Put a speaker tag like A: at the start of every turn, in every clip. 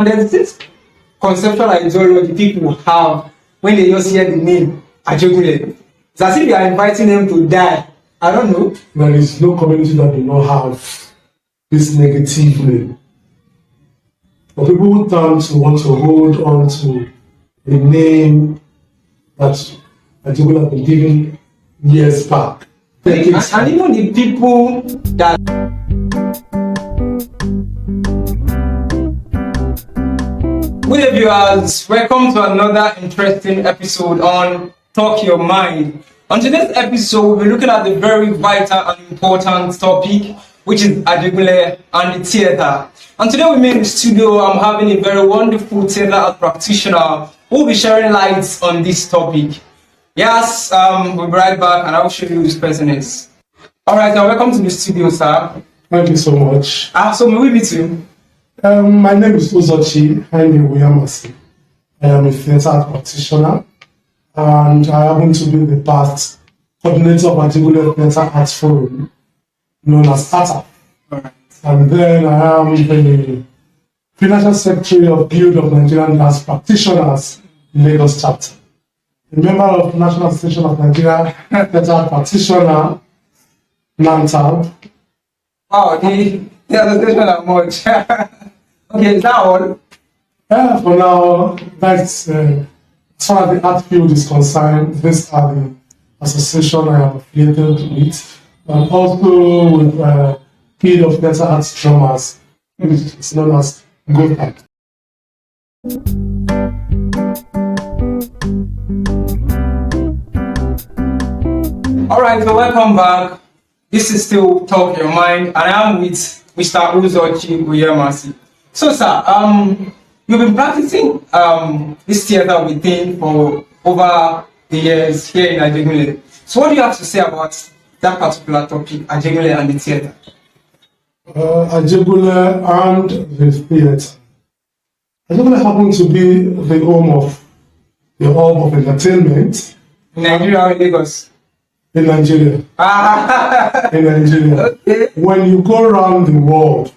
A: There's this conceptual ideology people have when they just hear the name Ajegunle. It's as if you are inviting them to die. I don't know.
B: There is no community that do not have this negative name. For people who tend to want to hold on to the name that Ajegunle have been given years back.
A: And even the people that good day, viewers, welcome to another interesting episode on Talk Your Mind. On today's episode, we'll be looking at the very vital and important topic, which is Ajegunle and the theatre. And today with me in the studio, I'm having a very wonderful theatre art practitioner who will be sharing lights on this topic. Yes, we'll be right back and I will show you who this person is. Alright, welcome to the studio, sir.
B: Thank you so much.
A: So may we meet you?
B: My name is UZORCHI. I'm in UYAMASI. I am a theatre art practitioner and I happen to be the past coordinator of Ajegunle Theatre Arts Forum, known as ATA.
A: Alright.
B: And then I am the financial secretary of Guild of Nigerian Arts Practitioners Lagos chapter. A member of the National Association of Nigeria Theatre Art Practitioner, NANTAB.
A: Wow, the association are much. Okay, is that all?
B: For now, that's as far as the art field is concerned, these are the association I am affiliated with, and also with Guild of Theatre Arts Drummers, which is known as GOTAC.
A: Alright, so welcome back. This is still Talk Your Mind, and I am with Mr. UZORCHI UYAMASI. So, sir, you've been practicing this theatre within for over the years here in Ajegunle. So, what do you have to say about that particular topic, Ajegunle and the theatre?
B: Ajegunle and the theatre. Ajegunle happens to be the home of the hub of entertainment.
A: In Nigeria or in Lagos?
B: In Nigeria. In Nigeria.
A: Okay.
B: When you go around the world,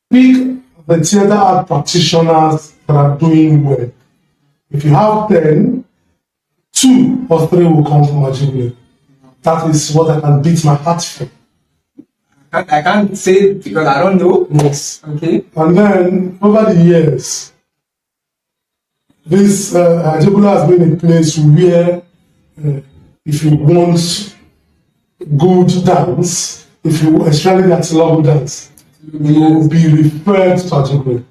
B: pick the theatre art practitioners that are doing well. If you have 10, 2 or 3 will come from Ajegunle. That is what I can beat my heart for.
A: I can't say it because I don't know.
B: Yes.
A: Okay.
B: And then, over the years, this Ajegunle has been a place where if you want good dance, especially that level dance, you will be referred to Ajegunle.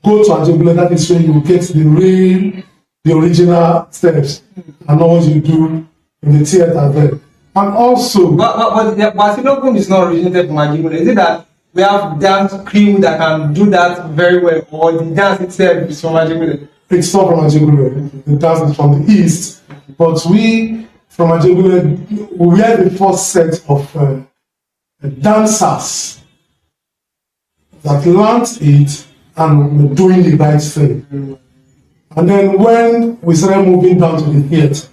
B: Go to Ajegunle, that is where you get the original steps and all you do in the theatre there. And also,
A: but Barcelona is not originated from Ajegunle. Is it that we have dance crew that can do that very well, or the dance itself is from Ajegunle?
B: It's not from Ajegunle. The dance is from the east, but we from Ajegunle, we are the first set of dancers that learned it and were doing the right thing. And then when we started moving down to the theatre,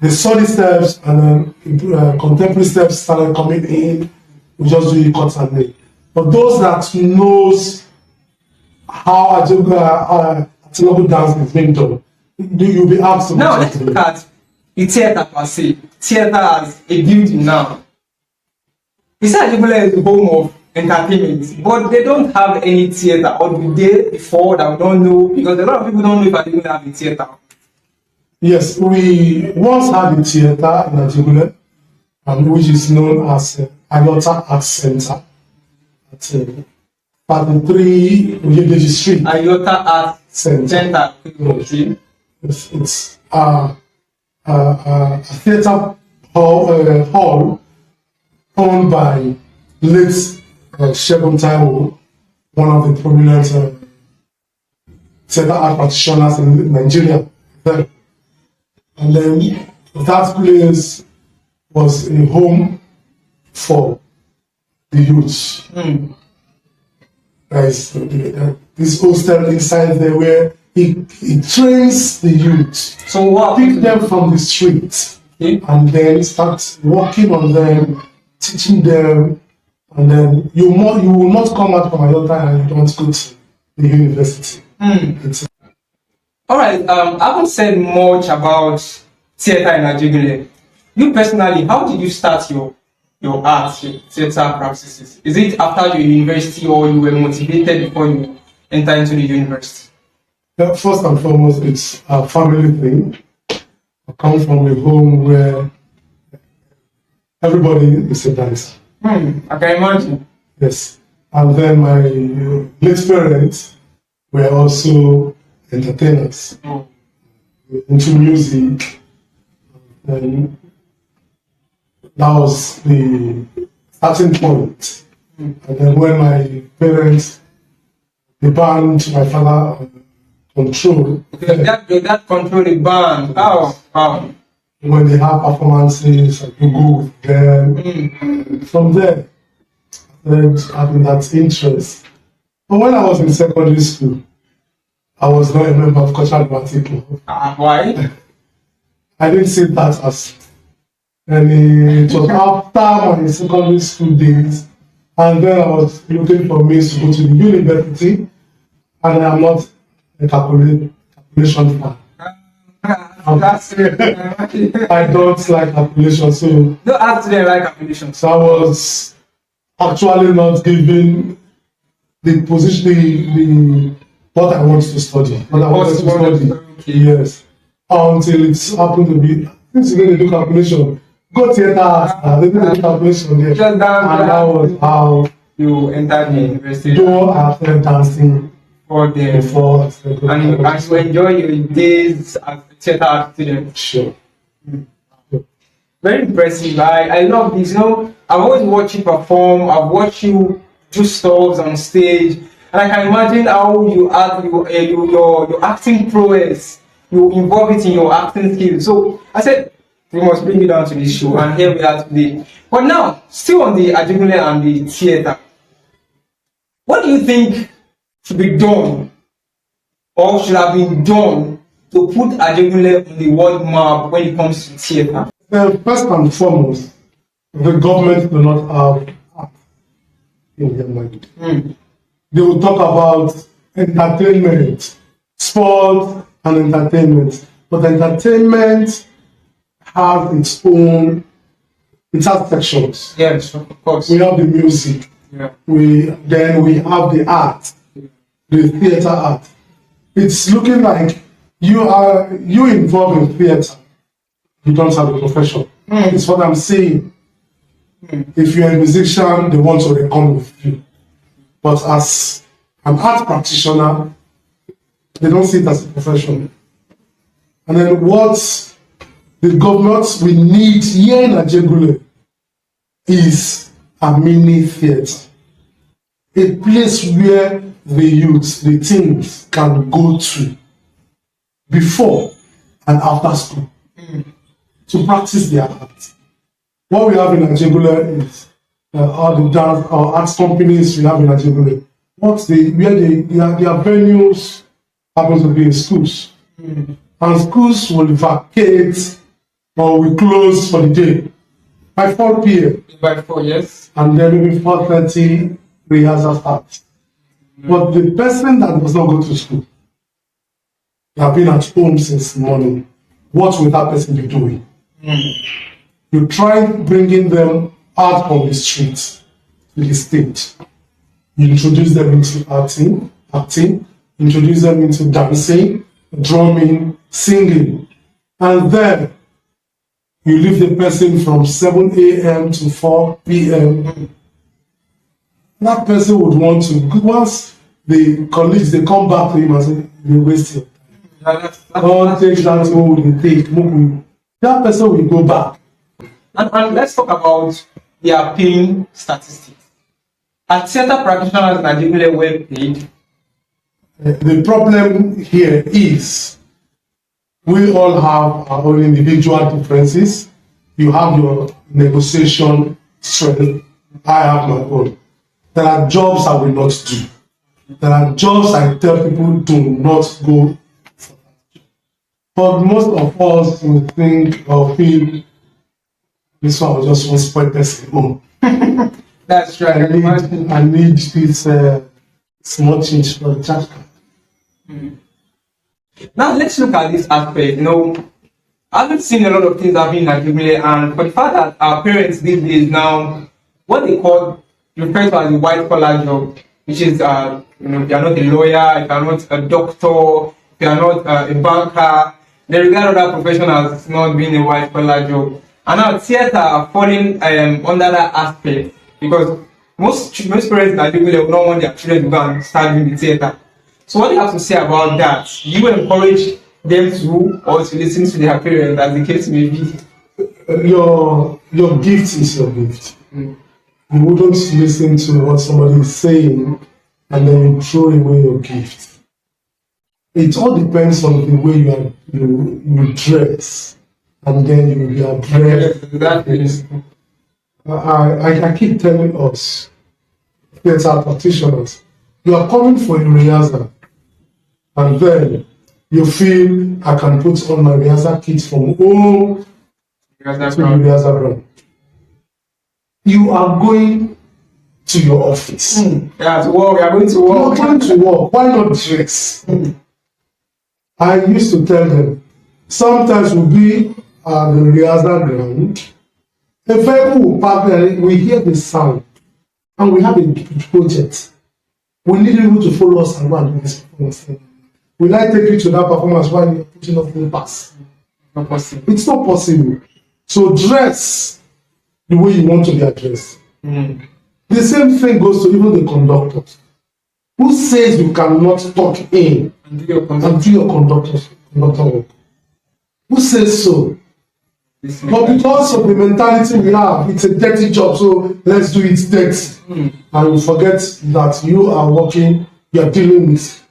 B: the solid steps and then contemporary steps started coming in. We just do it cuts and make. But those that knows how Ajegunle dance is being done, you'll be asked to.
A: Now let's look at the theatre per se. Theatre as a building now. You said Ajegunle is the home of entertainment, but they don't have any theatre, or the day before that we don't know, because a lot of people don't know if Ajegunle have a theatre.
B: Yes, we once had a theatre in Ajegunle, which is known as Oyetakin Art Center at 33 Oyetakin Street.
A: Oyetakin Art Center.
B: Yes, it's a theatre hall owned by late Shegun Taiwo, one of the prominent theatre art practitioners in Nigeria. And then that place was a home for the youth. There is this hostel inside there where he trains the youth.
A: So what?
B: Pick them from the street and then start working on them, teaching them, and then you will not come out from Oyetakin and you don't go to the university.
A: All right. I haven't said much about theater in Ajegunle. You personally, how did you start your art, your theater practices? Is it after your university, or you were motivated before you entered into the university?
B: Yeah, first and foremost, it's a family thing. I come from a home where everybody is a dancer.
A: I can imagine.
B: Yes. And then my late parents were also entertainers into music. And that was the starting point. And then when my parents, the band my father controlled.
A: That control the band. Wow.
B: When they have performances, I do go with them. From there, then having that interest. But when I was in secondary school, I was not a member of cultural dramatic club.
A: Why?
B: I didn't see that as any. It was after my secondary school days, and then I was looking for means to go to the university, and I'm not a calculation fan.
A: That's it.
B: I don't like calculation, so
A: Don't ask them like calculation.
B: I was actually not given the position, the what I want to study. What I wanted to study.
A: Okay.
B: Yes. Until it's happened to be, since you're going to do calculation, go theater, they didn't do calculation there.
A: Just that,
B: and that was how
A: you entered the university.
B: though I started dancing
A: For them.
B: before I started
A: And you enjoy your days as a theater student.
B: Sure.
A: Very impressive. I love this. I've always watched you perform. I've watched you do stuff on stage, and I can imagine how you act, your acting prowess. You involve it in your acting skills. So I said we must bring you down to this show, and here we are today. But now, still on the Ajegunle and the theater, what do you think should be done, or should have been done, to put Ajegunle on the world map when it comes to theater?
B: First and foremost, the government do not have art in their mind. They will talk about entertainment, sport, and entertainment. But entertainment has its own, it has sections.
A: Yes, of course.
B: We have the music.
A: Yeah.
B: We have the art, the theater art. It's looking like you involved in theater. You don't have a profession. It's what I'm saying. If you're a musician, they want to reckon with you. But as an art practitioner, they don't see it as a profession. And then what the government we need here in Ajegunle is a mini theatre. A place where the youth, the teens can go to before and after school to practice their art. What we have in Ajegunle is all the dance or arts companies we have in Ajegunle. Their venues happen to be in schools. And schools will vacate or will close for the day by 4 p.m.
A: By 4, yes.
B: And then maybe 4:30 rehearsal starts. But the person that does not go to school, they have been at home since morning, what will that person be doing? You try bringing them out on the streets to the stage. You introduce them into acting, introduce them into dancing, drumming, singing, and then you leave the person from 7 a.m. to 4 p.m. That person would want to, once the colleagues they come back to him and say, "You're wasting time. Don't take that home, they take." That person will go back.
A: And let's talk about their paying statistics. Are theater practitioners in Ajegunle well paid?
B: The problem here is we all have our own individual differences. You have your negotiation strength. I have my own. There are jobs I will not do. There are jobs I tell people do not go for. But most of us will think or feel this one was just one spoiled person home.
A: That's right.
B: I need this small change for the charge card.
A: Now let's look at this aspect. I've seen a lot of things happening in Ajegule, and for the fact that our parents these days now, what they call referred to as a white collar job, which is if you're not a lawyer, if you're not a doctor, if you're not a banker, they regard other professionals as not being a white collar job. And now theatre are falling under that aspect, because most parents in Ajegule will not want their children to go and start doing the theatre. So what do you have to say about that? Do you encourage them to, or to listen to their parents, as the case may be?
B: Your gift is your gift. You wouldn't listen to what somebody is saying and then you throw away your gift. It all depends on the way you dress, and then you will be addressed. I keep telling us, theatre practitioners, you are coming for a rehearsal, and then you feel I can put on my rehearsal kit from home to the rehearsal ground. You are going to your office.
A: Yeah, to work. We are going to work.
B: You are going to work. Why not dress? I used to tell them, sometimes we'll be at the rehearsal ground. A vehicle will park there, we hear the sound, and we have a project. We need you to follow us and go and do this performance. Will I take you to that performance while you're putting up the pass?
A: Not possible.
B: It's not possible. So dress the way you want to be addressed. The same thing goes to even the conductors. Who says you cannot talk in and do your conductor work? Who says so? But because of the mentality we have, it's a dirty job, so let's do it dirty. And you forget that you are working, you are dealing with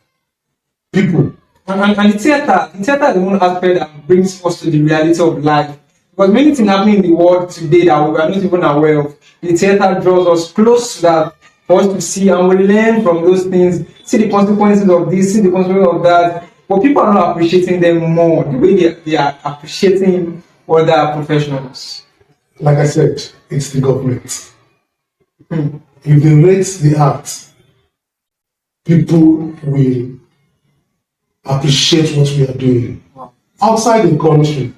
B: people.
A: And the theatre is one aspect that brings us to the reality of life. Because many things happening in the world today that we are not even aware of. The theatre draws us close to that for us to see, and we learn from those things, see the consequences of this, see the consequences of that. But people are not appreciating them more the way they are appreciating other professionals.
B: Like I said, it's the government. If they rate the art, people will appreciate what we are doing. Outside the country,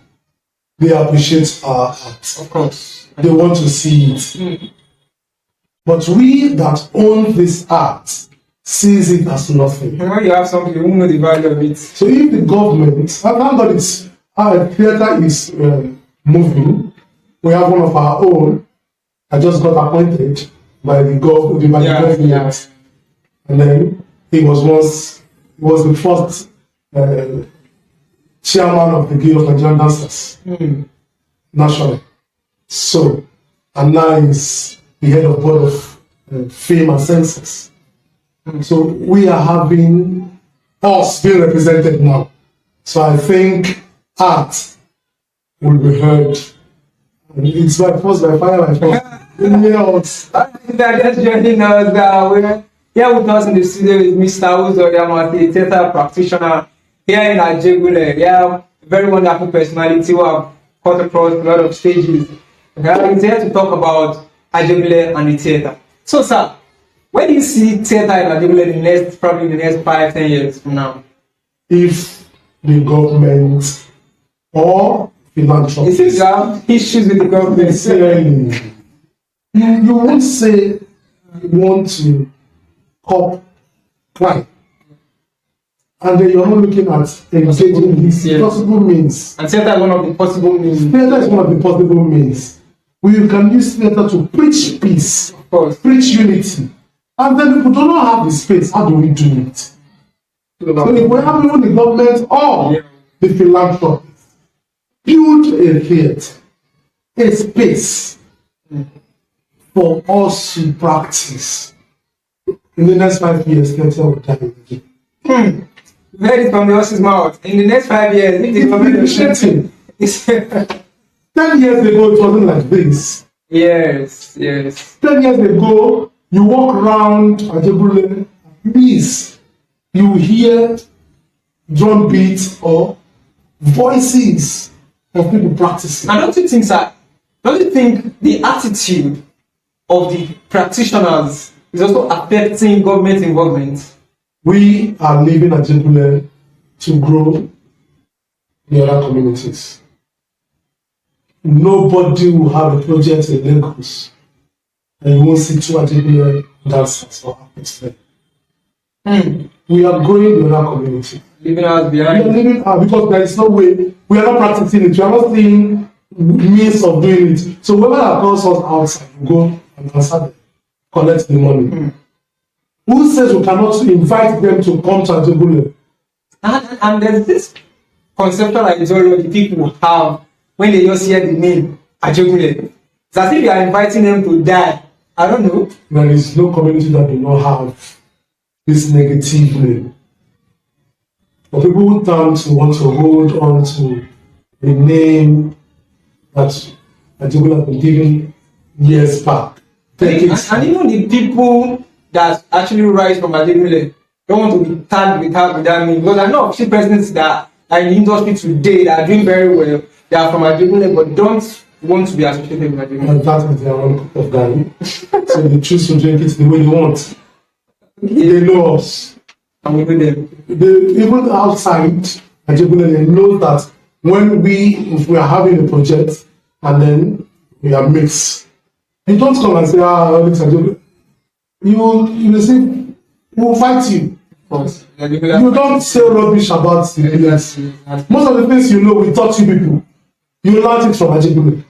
B: they appreciate our art.
A: Of course.
B: They want to see it. But we that own this art sees it as nothing.
A: When you have something, you won't know the value of it.
B: So if the government, now that our theatre is moving, we have one of our own. I just got appointed by the government, and then he was the first chairman of the Guild of Nigerian Dancers nationally. So, and now he's the head of board of fame and census. So we are having us being represented now. So I think art will be heard. And it's by force, by fire, by force.
A: Just joining us. We're here with us in the studio is Mr. UZORCHI, theatre practitioner here in Ajegule. Yeah, very wonderful personality who have cut across a lot of stages. He's here to talk about Ajegule and the theatre. So, sir, where do you see theatre in Ajegule in the next 5-10 years from now?
B: If the government or philanthropy.
A: It seems you have issues with the government.
B: You won't say you want to cop crime, and then you're not looking at engaging these possible means.
A: And theatre is one of the possible means.
B: Theatre is one of the possible means. We can use theatre to preach peace,
A: of course,
B: preach unity, and then people do not have the space. How do we do it? So if we have even the government or the philanthropists build a theatre, a space for us to practice. In the next 5 years, theatre will die again.
A: Very from the horse's mouth. In the next 5 years, it is
B: appreciating. 10 years ago, it wasn't like this.
A: Yes.
B: 10 years ago, you walk around Ajegule, please, you hear drum beats or voices of people practicing.
A: And don't you think the attitude of the practitioners is also affecting government involvement.
B: We are leaving AJEGUNLE to grow the other communities. Nobody will have a project in Lagos and you won't see two AJEGUNLE dancers or artists there. We are growing the other community.
A: Leaving us
B: We are
A: behind.
B: leaving because there is no way, we are not practicing it, we are not seeing means of doing it. So whoever that calls us outside, we go and answer them, collect the money. Who says we cannot invite them to come to AJEGUNLE?
A: And there's this conceptual ideology people have when they just hear the name AJEGUNLE. It's as if you are inviting them to die. I don't know.
B: There is no community that do not have this negative name. For people who tend to want to hold on to the name that AJEGUNLE has been given years back, decades.
A: And even the people that actually rise from AJEGUNLE don't want to be tagged with that name, because I know of few presidents that are in the industry today that are doing very well. They are from AJEGUNLE but don't want to be associated with AJEGUNLE.
B: And that is their own cup of Gary. So they choose to drink it the way they want. They know us.
A: And we know them.
B: They, even outside AJEGUNLE, they know that if we are having a project and then we are mixed, you don't come and say, it's AJEGUNLE. You will say, we will fight you.
A: Of course.
B: You don't say rubbish about the leaders. Most of the things you know, we taught you people. You learned it from AJEGUNLE.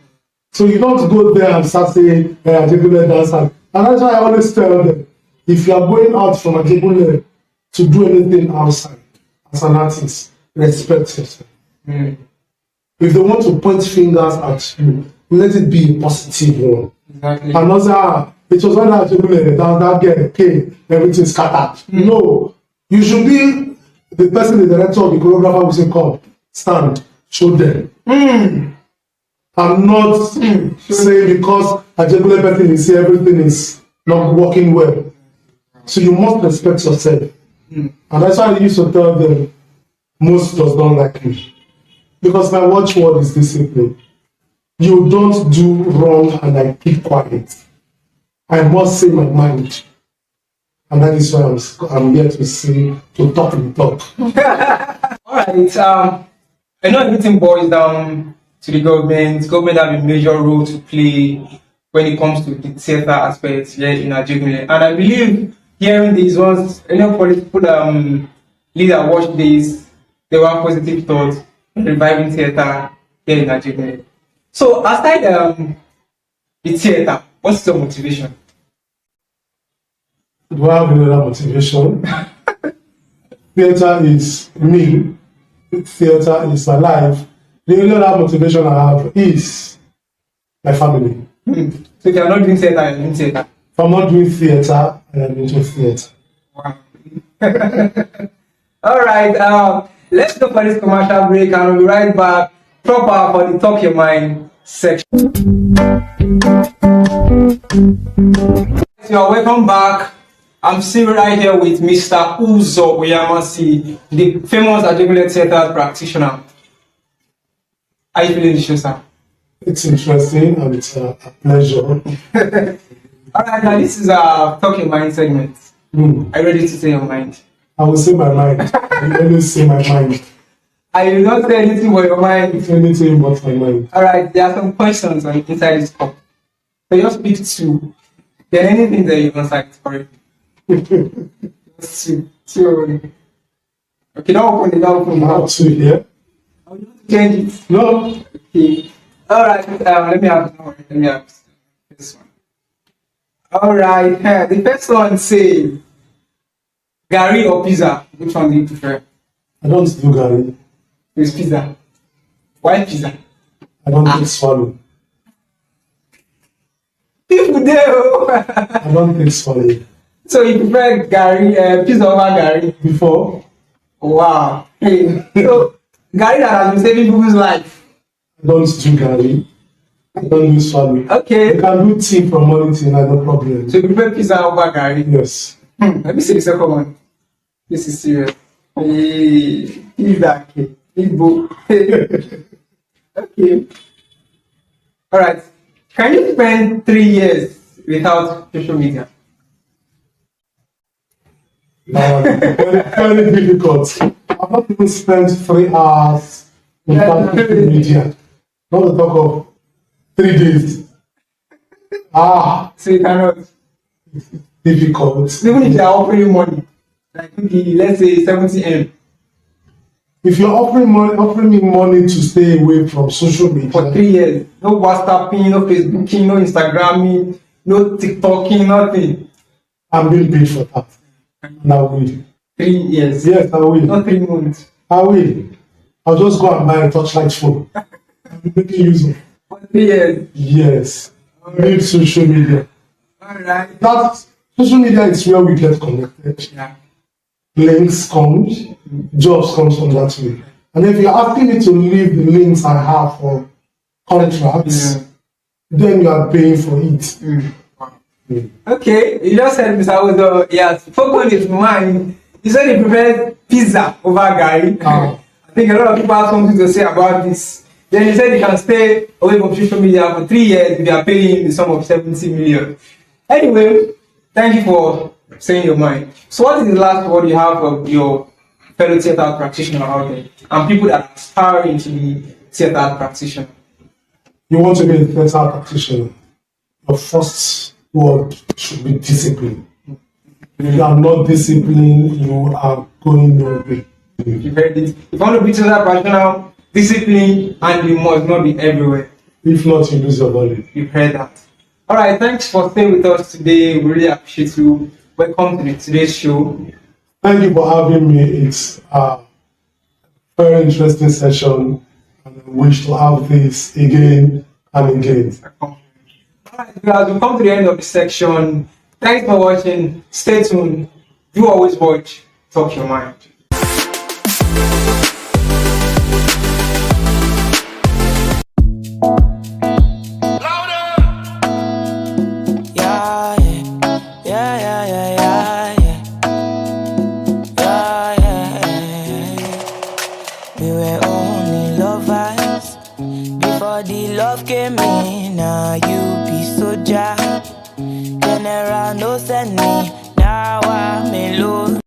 B: So you don't go there and start saying, AJEGUNLE dancer. And that's why I always tell them, if you are going out from AJEGUNLE to do anything outside as an artist, respect yourself. If they want to point fingers at you, let it be a positive one.
A: Exactly.
B: And not say, it was when AJEGUNLE that girl came, everything scattered. No. You should be the person, the director, or the choreographer who say, come, stand, show them. I'm not saying because AJEGUNLE person is here, everything is not working well. So you must respect yourself. And that's why I used to tell them, most does not like me. Because my watchword is discipline. You don't do wrong and I keep quiet. I must say my mind. And that is why I'm here to talk the talk.
A: Alright, I know everything boils down to the government. Government have a major role to play when it comes to the theatre aspects here in AJEGUNLE. And I believe hearing these ones, political leader watch this, they will have positive thoughts on reviving theatre here in AJEGUNLE. So aside the theatre, what's your motivation?
B: Do I have another motivation? Theatre is me. Theatre is my life. The only other motivation I have is my family.
A: So if you are not doing theatre, you're doing theatre.
B: If I'm not doing theatre, I am into theatre.
A: Wow. Alright, let's go for this commercial break and we'll be right back proper for the Talk Your Mind section. So you're welcome back. I'm still right here with Mr. UZORCHI, the famous AJEGUNLE theatre practitioner. How are you feeling this show, sir?
B: It's interesting and it's a pleasure.
A: Alright, now this is a Talk Your Mind segment. Are you ready to say your mind?
B: I will say my mind. I always say my mind.
A: I will not say anything but your mind.
B: Anything but my mind.
A: Alright, there are some questions on inside this cup. So you just pick two. Then anything that you answer is correct. Just two only. Okay, don't open it, don't open it.
B: I have two here.
A: I will not change it.
B: No.
A: Okay. Alright, let me have this one. Alright, the first one says Gary or pizza? Which one do you prefer?
B: I don't do Gary.
A: It's pizza. Why pizza?
B: I don't take swallow.
A: People do.
B: I don't take swallow.
A: So you prefer Gary, pizza over Gary?
B: Before,
A: Wow. Hey. So Gary that has been saving people's life.
B: I don't do Gary. I don't do swallow.
A: Okay.
B: You can do tea from morning till night, no problem.
A: So you prefer pizza over Gary?
B: Yes.
A: Let me see the second one. This is serious. Hey, pizza. Okay. Igbo. Okay. Alright. Can you spend 3 years without social media?
B: Very difficult. I've not even spent 3 hours without social media. Not to talk of 3 days.
A: So you cannot.
B: Difficult.
A: Even if they are offering you money, like maybe let's say 70M.
B: If you're offering me money to stay away from social media
A: For 3 years, no WhatsApping, no Facebooking, no Instagramming, no TikToking, nothing.
B: I'm being paid for that. And I will.
A: 3 years.
B: Yes, I will.
A: Not 3 months.
B: I will. I'll just go and buy a touchlight phone. I'll be making use of.
A: For 3 years.
B: Yes. Need social media.
A: Alright.
B: That social media is where we get connected.
A: Yeah.
B: Links comes, jobs comes from that way. And if you're asking me to leave the links I have for contracts, then you are paying for it.
A: Okay, you just said Mr. Uzo, yes, focus is mine. You said he prepared pizza over Gary. I think a lot of people have something to say about this. Then he said he can stay away from social media for 3 years if you are paying the sum of 70 million. Anyway, thank you for saying your mind. So what is the last word you have of your fellow theatre practitioner out there and people that are aspiring to be theatre practitioner?
B: You want to be a theatre practitioner, your first word should be discipline. If you are not disciplined, you are going nowhere.
A: You heard it. If you want to be theatre practitioner, discipline and you must not be everywhere.
B: If not, you lose your value.
A: You've heard that. Alright, thanks for staying with us today. We really appreciate you. Welcome to today's show.
B: Thank you for having me. It's a very interesting session, and I wish to have this again and again.
A: Alright, guys, we've come to the end of the section. Thanks for watching. Stay tuned. You always watch Talk Your Mind.
C: Love came in, now you be soldier. General no send me, now I'm alone.